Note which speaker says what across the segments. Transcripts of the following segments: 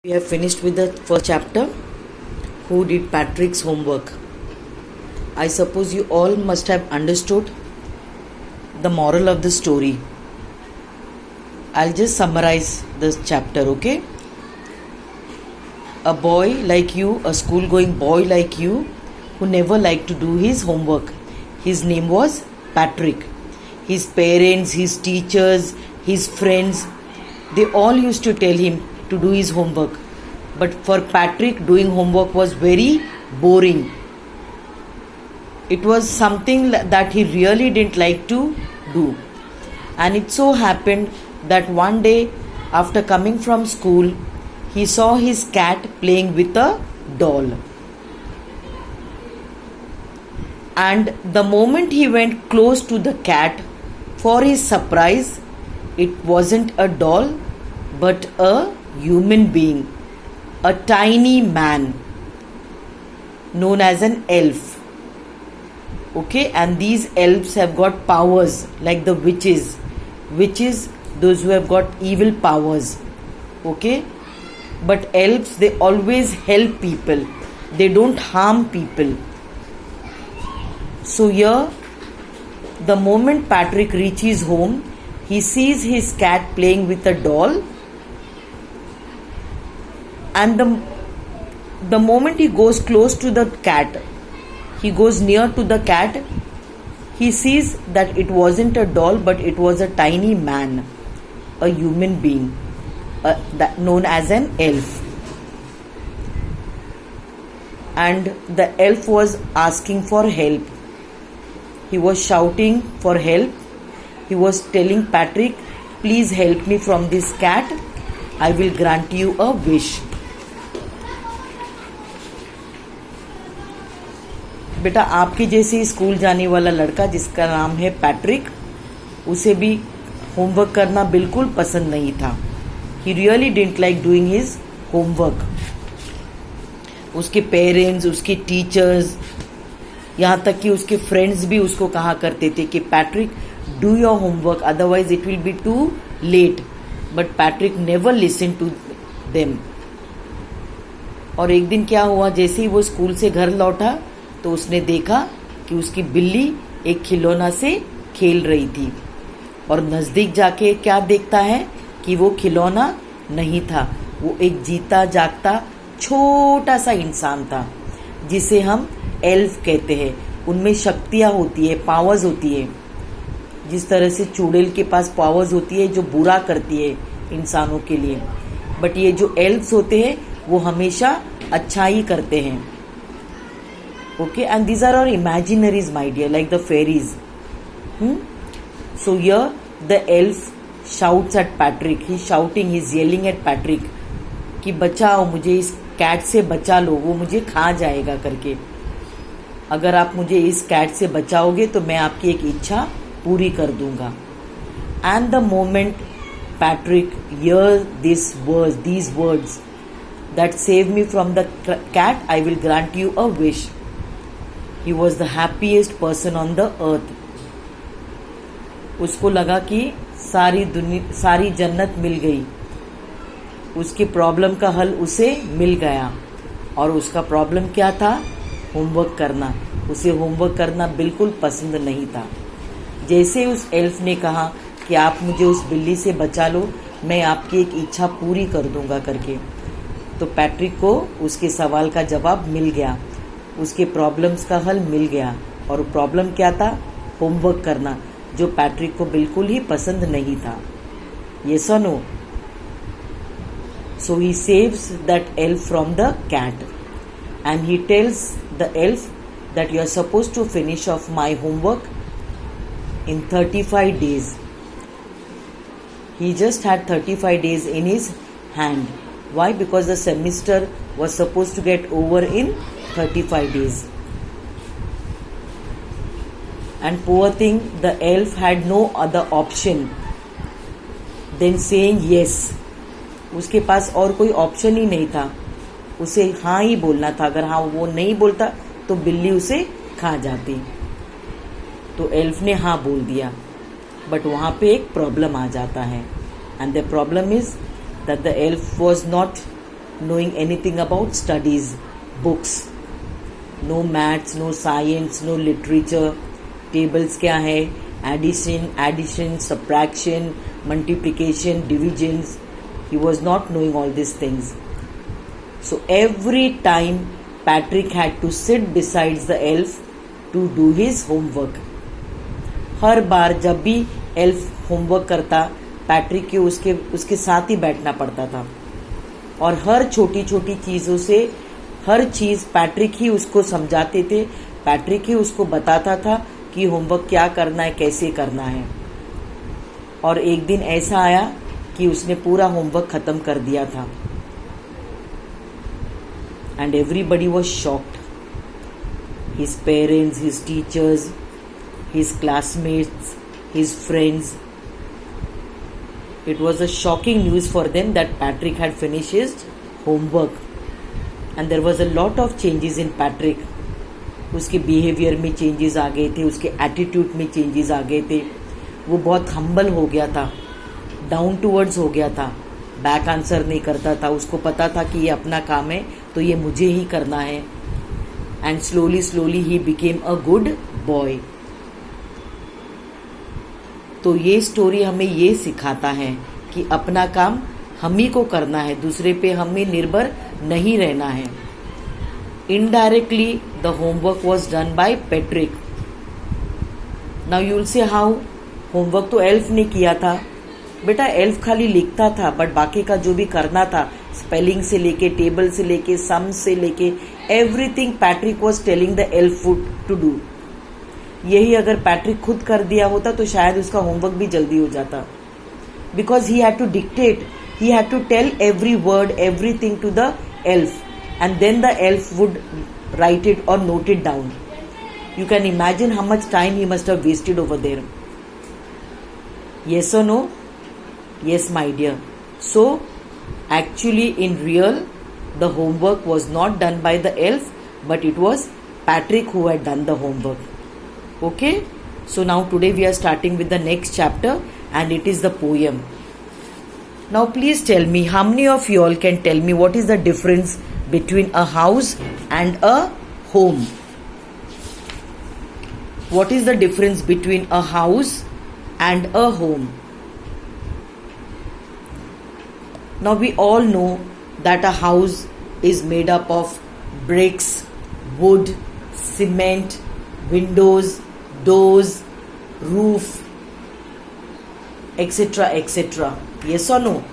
Speaker 1: We have finished with the first chapter. Who did Patrick's homework? I suppose you all must have understood the moral of the story. I'll just summarize this chapter, okay? A boy like you, a school going boy like you, who never liked to do his homework. His name was Patrick. His parents, his teachers, his friends, they all used to tell him to do his homework. But for Patrick, doing homework was very boring. It was something that he really didn't like to do. And it so happened that one day, after coming from school, he saw his cat playing with a doll. And the moment he went close to the cat, for his surprise, it wasn't a doll but a human being, a tiny man known as an elf. Okay, and these elves have got powers like the witches. Witches, those who have got evil powers. Okay, but elves, they always help people, they don't harm people. So here, the moment Patrick reaches home, he sees his cat playing with a doll, and the moment he goes close to the cat, he goes near to the cat, he sees that it wasn't a doll but it was a tiny man, a human being, known as an elf. And the elf was asking for help. He was shouting for help. He was telling Patrick, please help me from this cat. I will grant you a wish. बेटा, आपके जैसे school जाने वाला लड़का जिसका नाम है Patrick, उसे भी होमवर्क करना बिल्कुल पसंद नहीं था. He really didn't like doing his homework. उसके पेरेंट्स, उसके टीचर्स, यहाँ तक कि उसके फ्रेंड्स भी उसको कहा करते थे कि Patrick, do your homework, otherwise it will be too late. But Patrick never listen to them. और एक दिन क्या हुआ, जैसे ही वो स्कूल से घर लौटा तो उसने देखा कि उसकी बिल्ली एक खिलौना से खेल रही थी. और नज़दीक जाके क्या देखता है कि वो खिलौना नहीं था, वो एक जीता जागता छोटा सा इंसान था, जिसे हम एल्फ कहते हैं. उनमें शक्तियाँ होती है, पावर्स होती है. जिस तरह से चुड़ैल के पास पावर्स होती है जो बुरा करती है इंसानों के लिए, बट ये जो एल्फ्स होते हैं वो हमेशा अच्छा ही करते हैं. Okay, and these are our imaginaries, my dear, like the fairies. So here the elf shouts at Patrick. He's shouting, he's yelling at Patrick कि बचाओ मुझे, इस कैट से बचा लो, वो मुझे खा जाएगा करके. अगर आप मुझे इस कैट से बचाओगे तो मैं आपकी एक इच्छा पूरी कर दूंगा. And the moment Patrick hears these words that save me from the cat, I will grant you a wish. He was the happiest person on the earth. उसको लगा कि सारी जन्नत मिल गई. उसकी प्रॉब्लम का हल उसे मिल गया. और उसका प्रॉब्लम क्या था? होमवर्क करना. उसे होमवर्क करना बिल्कुल पसंद नहीं था. जैसे उस एल्फ ने कहा कि आप मुझे उस बिल्ली से बचा लो, मैं आपकी एक इच्छा पूरी कर दूंगा करके, तो पैट्रिक को उसके सवाल का जवाब मिल गया, उसके प्रॉब्लम्स का हल मिल गया. और प्रॉब्लम क्या था? होमवर्क करना, जो पैट्रिक को बिल्कुल ही पसंद नहीं था. Yes or no? So he saves that elf from the cat and he tells the elf that you are supposed to finish off my homework in 35 days. He just had 35 days in his hand. Why? Because the semester was supposed to get over in 35 days. And poor thing, the elf had no other option than saying yes. उसके पास और कोई option ही नहीं था, उसे हाँ ही बोलना था. अगर हाँ वो नहीं बोलता तो बिल्ली उसे खा जाती. तो एल्फ ने हाँ बोल दिया. बट वहाँ पे एक प्रॉब्लम आ जाता है. And the problem is that the elf was not knowing anything about studies, books. No maths, no science, no literature. Tables क्या है? Addition, subtraction, multiplication, divisions. He was not knowing all these things. So every time Patrick had to sit beside the elf to do his homework. हर बार जब भी elf homework करता, Patrick के उसके साथ ही बैठना पड़ता था और हर छोटी छोटी चीज़ों से हर चीज़ पैट्रिक ही उसको समझाते थे, पैट्रिक ही उसको बताता था कि होमवर्क क्या करना है, कैसे करना है. और एक दिन ऐसा आया कि उसने पूरा होमवर्क खत्म कर दिया था. And everybody was shocked. His parents, his teachers, his classmates, his friends. It was a shocking news for them that Patrick had finished his homework. And there was a lot of changes in Patrick. उसके behaviour में changes आ गए थे, उसके attitude में changes आ गए थे. वो बहुत हम्बल हो गया था, डाउन टूवर्ड्स हो गया था, बैक आंसर नहीं करता था. उसको पता था कि ये अपना काम है तो ये मुझे ही करना है. And slowly he became a good boy. तो ये स्टोरी हमें ये सिखाता है कि अपना काम हम ही को करना है, दूसरे पे हमें निर्भर नहीं रहना है. Indirectly the homework was done by Patrick. Now you will say how. Homework तो एल्फ ने किया था. बेटा एल्फ खाली लिखता था, बट बाकी का जो भी करना था, स्पेलिंग से लेके, टेबल से लेके, सम से लेके, everything Patrick was telling the elf to do. यही अगर पैट्रिक खुद कर दिया होता तो शायद उसका होमवर्क भी जल्दी हो जाता. Because he had to dictate, he had to tell every word, everything to the elf, and then the elf would write it और note it down. You can imagine how much time he must have wasted over there. Yes or no? Yes, my dear. So, actually in real, the homework was not done by the elf, but it was Patrick who had done the homework. Okay? So now today we are starting with the next chapter, and it is the poem. Now please tell me, how many of you all can tell me what is the difference between a house and a home? What is the difference between a house and a home? Now we all know that a house is made up of bricks, wood, cement, windows, doors, roof, etc., etc. Yes or no?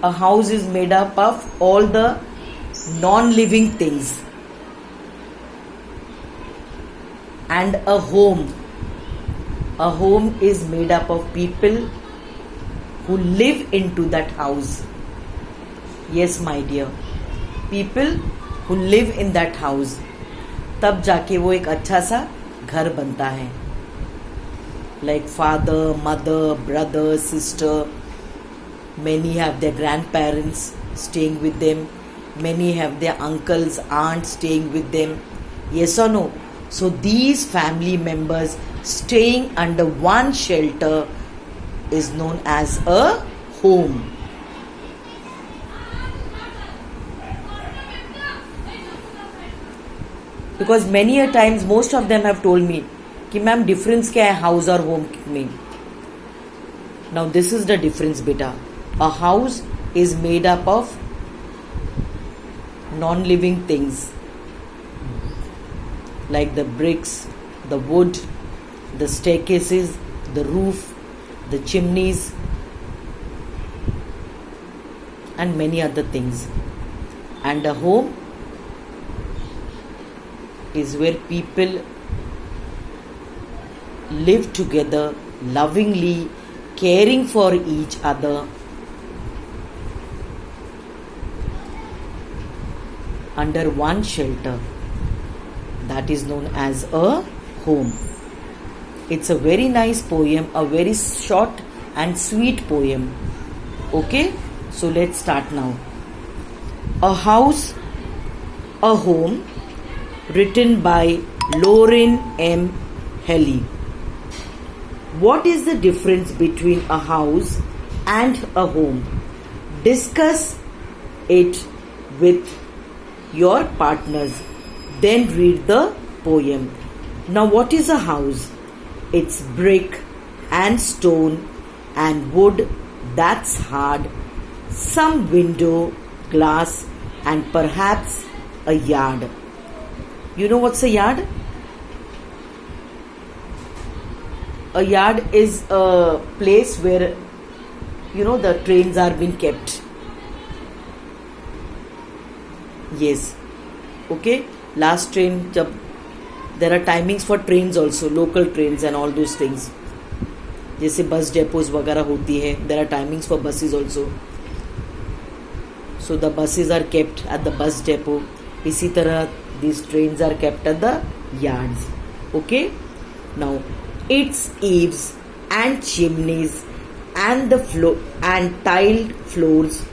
Speaker 1: A house is made up of all the non-living things. And a home is made up of people who live into that house. Yes, my dear. People who live in that house. तब जाके वो एक अच्छा सा घर बनता है. Like father, mother, brother, sister. Many have their grandparents staying with them. Many have their uncles, aunts staying with them. Yes or no? So these family members staying under one shelter is known as a home. Because many a times most of them have told me कि ma'am difference क्या है house और home में. Now this is the difference बेटा. A house is made up of non living things like the bricks, the wood, the staircases, the roof, the chimneys, and many other things. And a home is where people live together lovingly, caring for each other, under one shelter. That is known as a home. It's a very nice poem, a very short and sweet poem. Okay, so let's start now. A House, a Home, written by Loren M. Helly. What is the difference between a house and a home? Discuss it with your partners. Then read the poem. Now, what is a house? It's brick and stone and wood that's hard, some window, glass, and perhaps a yard. You know what's a yard? A yard is a place where the trains are being kept. Yes. Okay. Last train, there are timings for trains also, local trains and all those things. जैसे बस depots वगैरह होती है, there are timings for buses also. So the buses are kept at the bus depot. इसी तरह these trains are kept at the yards. Okay. Now, its eaves and chimneys and the floor and tiled floors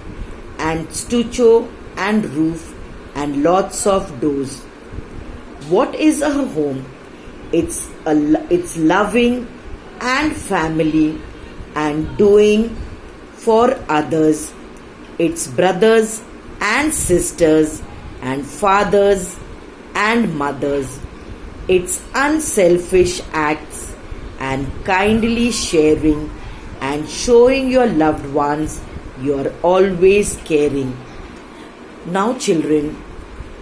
Speaker 1: and stucco and roof and lots of doors. What is a home? It's loving and family and doing for others. It's brothers and sisters and fathers and mothers. It's unselfish acts and kindly sharing and showing your loved ones you're always caring. Now, children,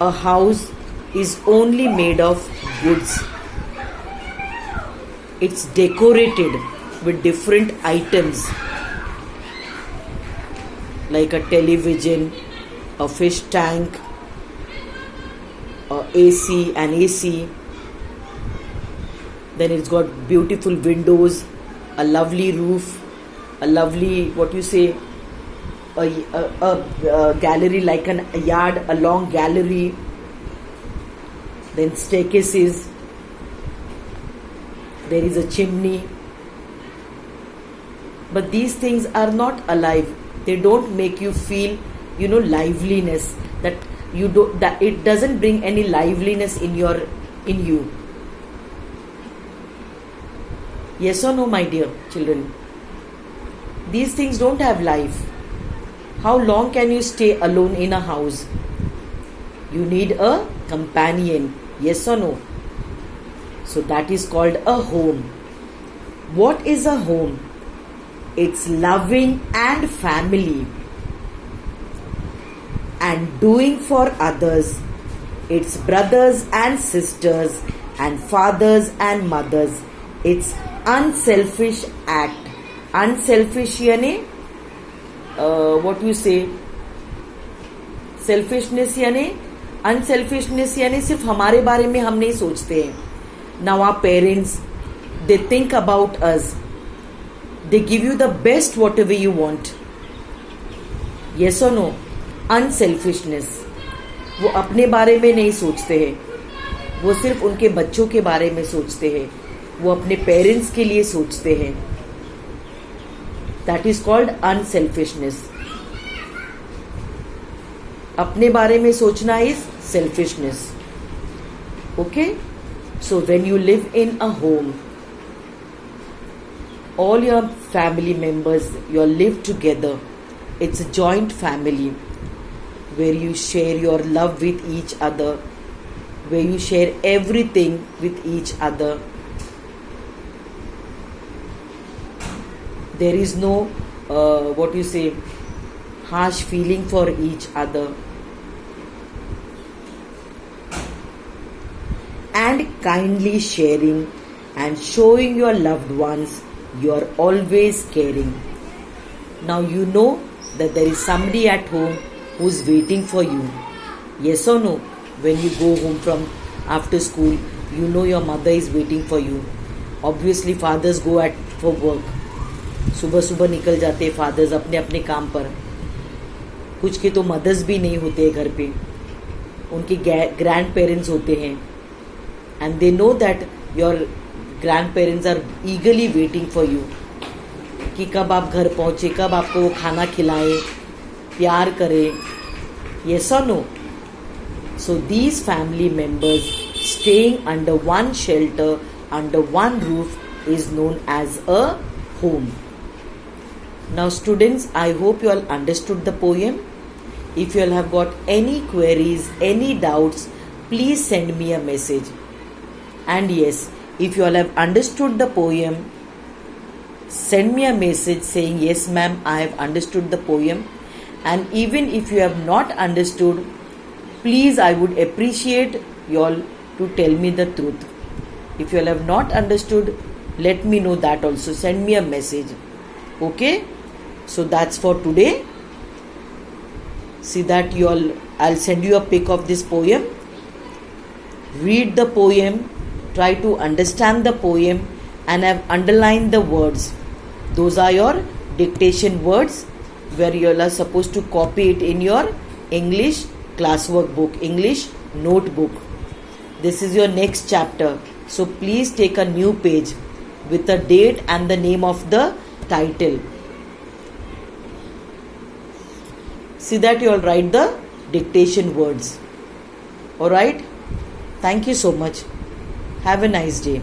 Speaker 1: a house is only made of goods. It's decorated with different items like a television, a fish tank, an AC. Then it's got beautiful windows, a lovely roof, a lovely, a gallery like a yard, a long gallery. Then staircases. There is a chimney. But these things are not alive. They don't make you feel, liveliness. That it doesn't bring any liveliness in you. Yes or no, my dear children? These things don't have life. How long can you stay alone in a house? You need a companion. Yes or no? So that is called a home. What is a home? It's loving and family and doing for others. It's brothers and sisters and fathers and mothers. It's unselfish act. Unselfish यानी selfishness यानी unselfishness यानी सिर्फ हमारे बारे में हम नहीं सोचते हैं. Now our parents, they think about us. They give you the best whatever you want. Yes or no? Unselfishness. वो अपने बारे में नहीं सोचते हैं. वो सिर्फ उनके बच्चों के बारे में सोचते हैं. वो अपने पेरेंट्स के लिए सोचते हैं. That is called unselfishness. अपने बारे में सोचना is selfishness. Okay? So when you live in a home, all your family members, you live together. It's a joint family where you share your love with each other, where you share everything with each other. There is no harsh feeling for each other. And kindly sharing and showing your loved ones you're always caring. Now you know that there is somebody at home who's waiting for you. Yes or no? When you go home from after school, you know your mother is waiting for you. Obviously fathers go for work. सुबह सुबह निकल जाते हैं fathers अपने अपने काम पर. कुछ के तो मदर्स भी नहीं होते हैं घर पे, उनके ग्रैंड पेरेंट्स होते हैं. And they know that your grandparents are eagerly waiting for you. कि कब आप घर पहुँचे, कब आपको वो खाना खिलाए, प्यार करे. Yes or no? So these family members staying under one shelter, under one roof is known as a home. Now students, I hope you all understood the poem. If you all have got any queries, any doubts, please send me a message. And yes, if you all have understood the poem, send me a message saying, yes ma'am, I have understood the poem. And even if you have not understood, please, I would appreciate you all to tell me the truth. If you all have not understood, let me know that also. Send me a message. Okay? So that's for today. See that you all, I'll send you a pic of this poem. Read the poem, try to understand the poem, and I've underlined the words. Those are your dictation words where you all are supposed to copy it in your English classwork book, English notebook. This is your next chapter. So please take a new page with a date and the name of the title. See that you all write the dictation words. Alright? Thank you so much. Have a nice day.